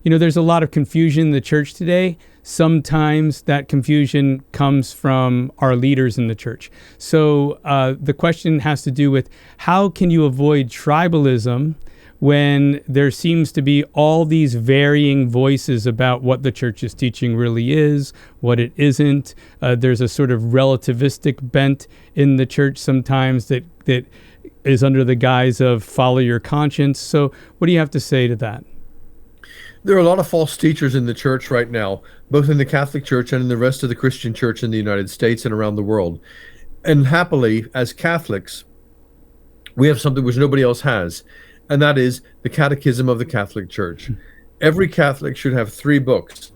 there's a lot of confusion in the church today. Sometimes that confusion comes from our leaders in the church. So the question has to do with, how can you avoid tribalism when there seems to be all these varying voices about what the church's teaching really is, what it isn't? There's a sort of relativistic bent in the church sometimes that is under the guise of follow your conscience. So what do you have to say to that? There are a lot of false teachers in the church right now, both in the Catholic Church and in the rest of the Christian church in the United States and around the world. And happily, as Catholics, we have something which nobody else has, and that is the Catechism of the Catholic Church. Every Catholic should have 3 books: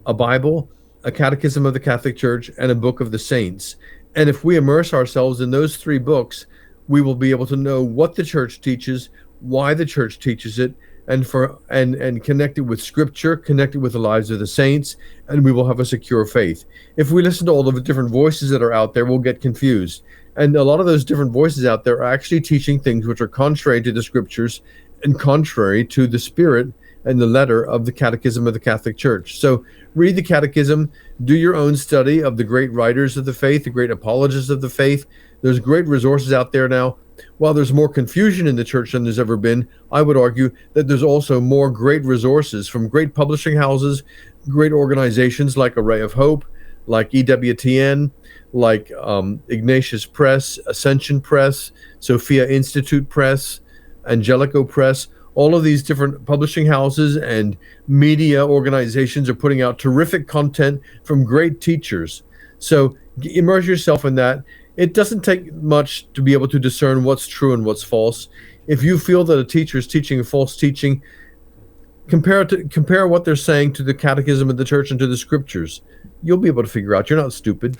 a Bible, a Catechism of the Catholic Church, and a Book of the Saints. And if we immerse ourselves in those 3 books, we will be able to know what the church teaches, why the church teaches it, and connect it with Scripture, connect it with the lives of the saints, and we will have a secure faith. If we listen to all the different voices that are out there, we'll get confused. And a lot of those different voices out there are actually teaching things which are contrary to the Scriptures and contrary to the spirit and the letter of the Catechism of the Catholic Church. So read the Catechism, do your own study of the great writers of the faith, the great apologists of the faith. There's great resources out there now. While there's more confusion in the church than there's ever been, I would argue that there's also more great resources from great publishing houses, great organizations like Array of Hope, like EWTN, like Ignatius Press, Ascension Press, Sophia Institute Press, Angelico Press. All of these different publishing houses and media organizations are putting out terrific content from great teachers. So immerse yourself in that. It doesn't take much to be able to discern what's true and what's false. If you feel that a teacher is teaching a false teaching, compare what they're saying to the Catechism of the Church and to the Scriptures. You'll be able to figure out. You're not stupid.